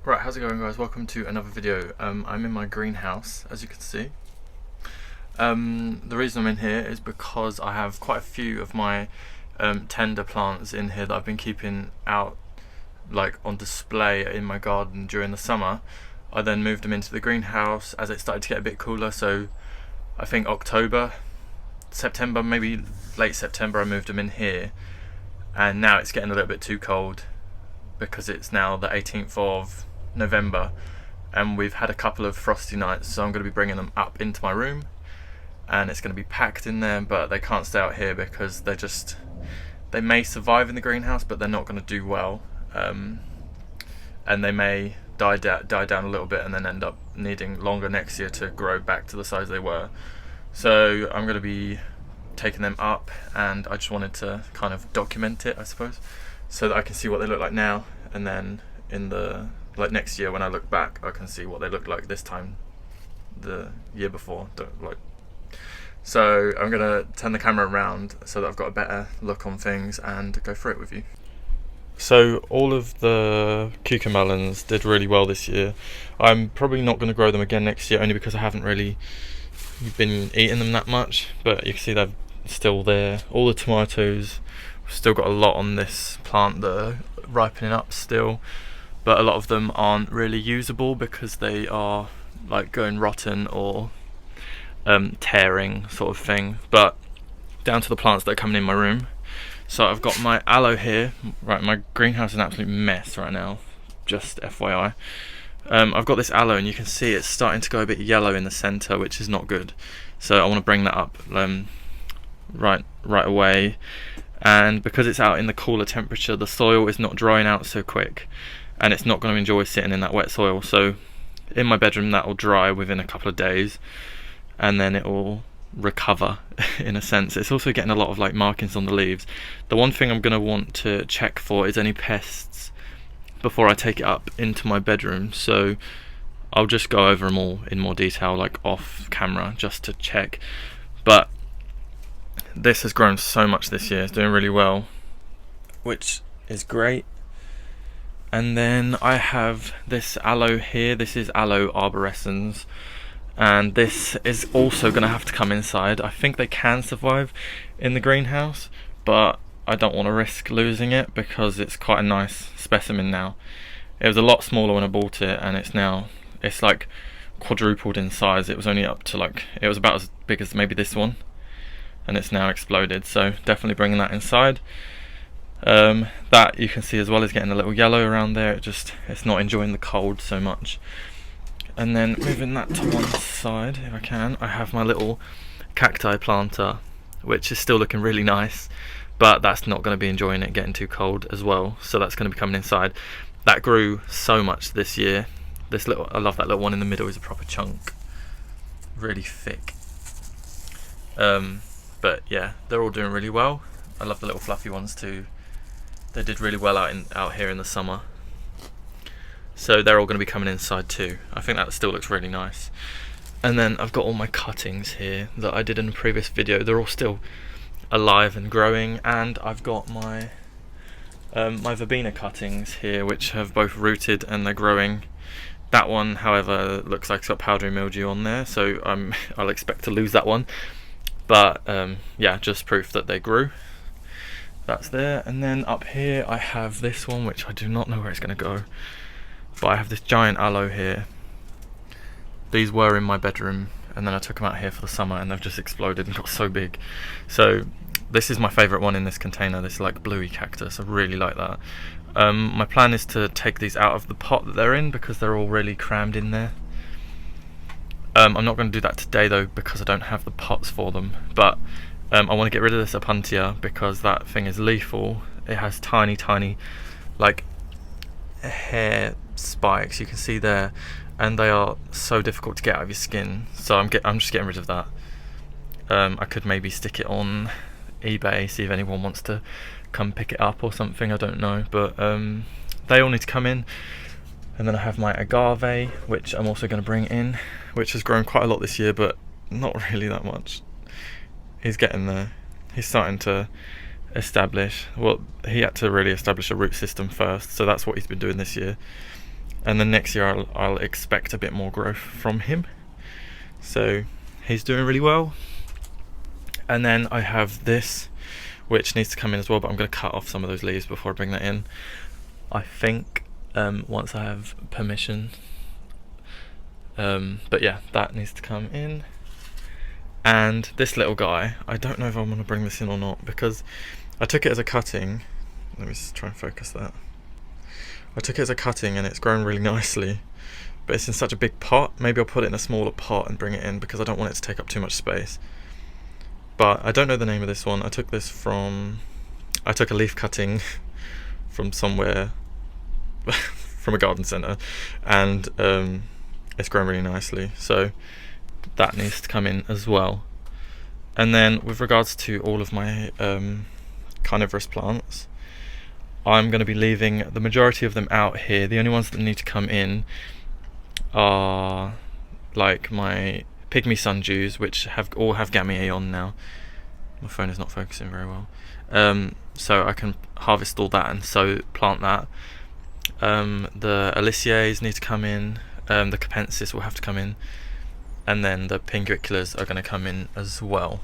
Right, how's it going, guys? Welcome to another video. I'm in my greenhouse, as you can see. The reason I'm in here is because I have quite a few of my tender plants in here that I've been keeping out, like on display in my garden during the summer. I then moved them into the greenhouse as it started to get a bit cooler, so I think September, maybe late September, I moved them in here, and now it's getting a little bit too cold because it's now the 18th of November and we've had a couple of frosty nights, so I'm going to be bringing them up into my room and it's going to be packed in there, but they can't stay out here because they may survive in the greenhouse, but they're not going to do well, and they may die down a little bit and then end up needing longer next year to grow back to the size they were. So I'm going to be taking them up, and I just wanted to kind of document it, I suppose, so that I can see what they look like now, and then in the next year when I look back, I can see what they look like this time the year before. So I'm gonna turn the camera around so that I've got a better look on things and go through it with you. So all of the cucumber melons did really well this year. I'm probably not going to grow them again next year, only because I haven't really been eating them that much, but you can see they're still there. All the tomatoes, we've still got a lot on this plant that are ripening up still, but a lot of them aren't really usable because they are like going rotten or tearing sort of thing. But down to the plants that are coming in my room. So I've got my aloe here. Right, my greenhouse is an absolute mess right now, just FYI. I've got this aloe, and you can see it's starting to go a bit yellow in the centre, which is not good. So I want to bring that up right away. And because it's out in the cooler temperature, the soil is not drying out so quick, and it's not going to enjoy sitting in that wet soil. So in my bedroom, that will dry within a couple of days, and then it will recover in a sense. It's also getting a lot of like markings on the leaves. The one thing I'm going to want to check for is any pests before I take it up into my bedroom, so I'll just go over them all in more detail, like off camera, just to check. But this has grown so much this year, it's doing really well, which is great. And then I have this aloe here. This is Aloe Arborescens, and this is also going to have to come inside. I think they can survive in the greenhouse, but I don't want to risk losing it because it's quite a nice specimen now. It was a lot smaller when I bought it, and it's like quadrupled in size. It was only up to it was about as big as maybe this one, and it's now exploded, so definitely bringing that inside. That you can see as well is getting a little yellow around there. It's not enjoying the cold so much. And then moving that to one side, if I can, I have my little cacti planter, which is still looking really nice, but that's not going to be enjoying it getting too cold as well, so that's going to be coming inside. That grew so much this year. I love that little one in the middle, is a proper chunk, really thick. But yeah, they're all doing really well. I love the little fluffy ones too. They did really well out here in the summer, so they're all going to be coming inside too. I think that still looks really nice. And then I've got all my cuttings here that I did in a previous video. They're all still alive and growing, and I've got my my verbena cuttings here, which have both rooted and they're growing. That one, however, looks like it's got powdery mildew on there, so I'll expect to lose that one. But yeah, just proof that they grew. That's there. And then up here I have this one, which I do not know where it's going to go, but I have this giant aloe here. These were in my bedroom, and then I took them out here for the summer, and they've just exploded and got so big. So this is my favourite one in this container, this like bluey cactus. I really like that. My plan is to take these out of the pot that they're in because they're all really crammed in there. I'm not going to do that today though, because I don't have the pots for them, but I want to get rid of this Opuntia because that thing is lethal. It has tiny like hair spikes, you can see there, and they are so difficult to get out of your skin, so I'm just getting rid of that. I could maybe stick it on eBay, see if anyone wants to come pick it up or something, I don't know, but they all need to come in. And then I have my agave, which I'm also going to bring in, which has grown quite a lot this year, but not really that much. He's getting there. He's starting to establish, well, he had to really establish a root system first, so that's what he's been doing this year. and then next year I'll expect a bit more growth from him. So he's doing really well. And then I have this, which needs to come in as well, but I'm going to cut off some of those leaves before I bring that in, I think, once I have permission. But yeah, that needs to come in. And this little guy, I don't know if I'm going to bring this in or not, because I took it as a cutting. Let me just try and focus that. I took it as a cutting and it's grown really nicely, but it's in such a big pot. Maybe I'll put it in a smaller pot and bring it in, because I don't want it to take up too much space. But I don't know the name of this one. I took a leaf cutting from somewhere, from a garden centre, and it's grown really nicely. So that needs to come in as well. And then with regards to all of my carnivorous plants, I'm going to be leaving the majority of them out here. The only ones that need to come in are like my pygmy sundews, which all have Gamma on now. My phone is not focusing very well. So I can harvest all that and so plant that. The Aliciaes need to come in. The Capensis will have to come in. And then the Pinguiculas are going to come in as well.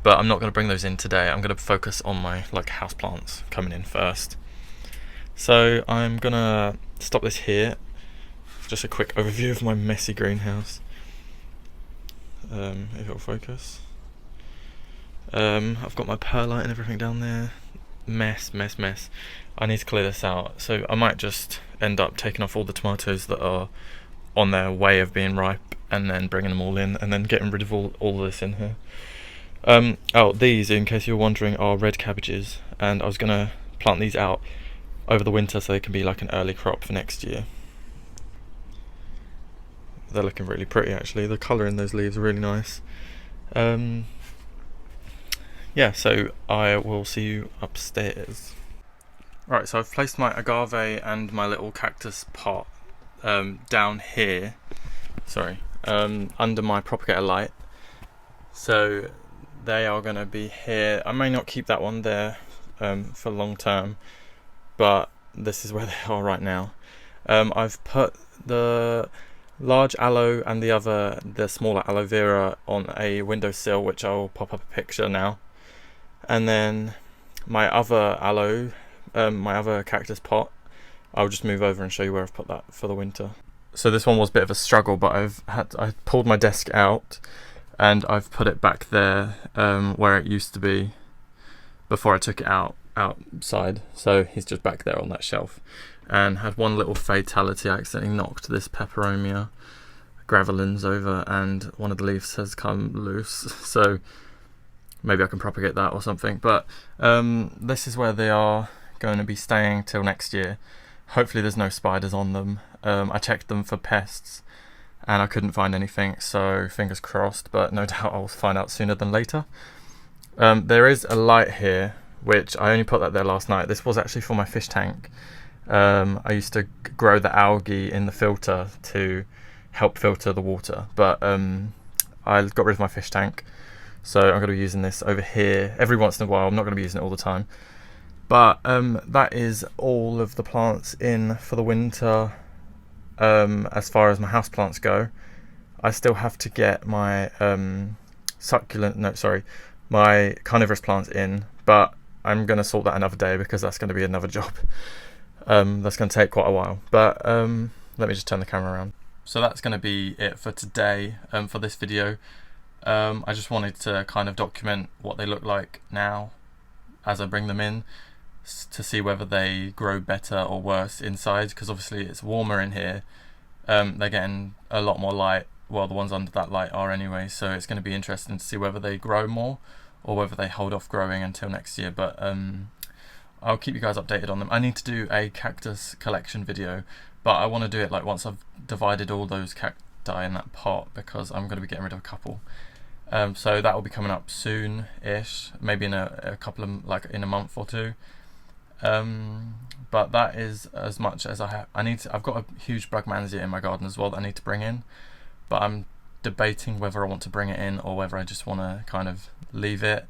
But I'm not going to bring those in today. I'm going to focus on my house plants coming in first. So I'm going to stop this here. Just a quick overview of my messy greenhouse. If it'll focus. I've got my perlite and everything down there. Mess. I need to clear this out. So I might just end up taking off all the tomatoes that are on their way of being ripe and then bringing them all in and then getting rid of all of this in here. These, in case you're wondering, are red cabbages, and I was going to plant these out over the winter so they can be like an early crop for next year. They're looking really pretty actually. The colour in those leaves are really nice. Yeah, so I will see you upstairs. Right, so I've placed my agave and my little cactus pot down here, under my propagator light. So they are going to be here. I may not keep that one there for long term, but this is where they are right now. I've put the large aloe and the smaller aloe vera on a windowsill, which I will pop up a picture now. And then my other aloe, my other cactus pot, I'll just move over and show you where I've put that for the winter. So this one was a bit of a struggle, but I pulled my desk out and I've put it back there where it used to be before I took it outside. So he's just back there on that shelf. And had one little fatality. I accidentally knocked this peperomia gravelans over and one of the leaves has come loose. So maybe I can propagate that or something. But this is where they are going to be staying till next year. Hopefully there's no spiders on them. I checked them for pests and I couldn't find anything, so fingers crossed, but no doubt I'll find out sooner than later. There is a light here, which I only put that there last night. This was actually for my fish tank. I used to grow the algae in the filter to help filter the water, but I got rid of my fish tank, so I'm going to be using this over here every once in a while. I'm not going to be using it all the time. But that is all of the plants in for the winter. As far as my house plants go, I still have to get my my carnivorous plants in, but I'm going to sort that another day because that's going to be another job. That's going to take quite a while, but let me just turn the camera around. So that's going to be it for today, for this video. I just wanted to kind of document what they look like now as I bring them in, to see whether they grow better or worse inside, because obviously it's warmer in here. They're getting a lot more light, well, the ones under that light are anyway, so it's going to be interesting to see whether they grow more or whether they hold off growing until next year. But I'll keep you guys updated on them. I need to do a cactus collection video, but I want to do it like once I've divided all those cacti in that pot, because I'm going to be getting rid of a couple. So that will be coming up soon-ish, maybe in a couple of, like in a month or two. But that is as much as I have. I've got a huge Brugmansia in my garden as well that I need to bring in, but I'm debating whether I want to bring it in or whether I just want to kind of leave it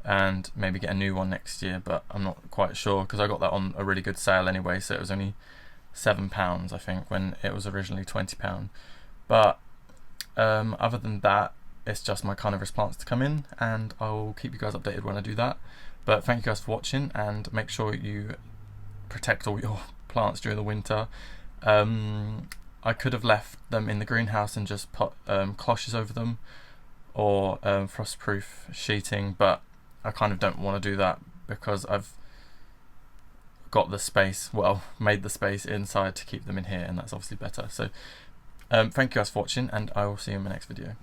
and maybe get a new one next year, but I'm not quite sure because I got that on a really good sale anyway, so it was only £7, I think, when it was originally £20. But other than that, it's just my carnivorous plants to come in, and I'll keep you guys updated when I do that. But thank you guys for watching, and make sure you protect all your plants during the winter. I could have left them in the greenhouse and just put cloches over them, or frost-proof sheeting, but I kind of don't want to do that because I've got the space, well, made the space inside to keep them in here, and that's obviously better. So thank you guys for watching, and I will see you in my next video.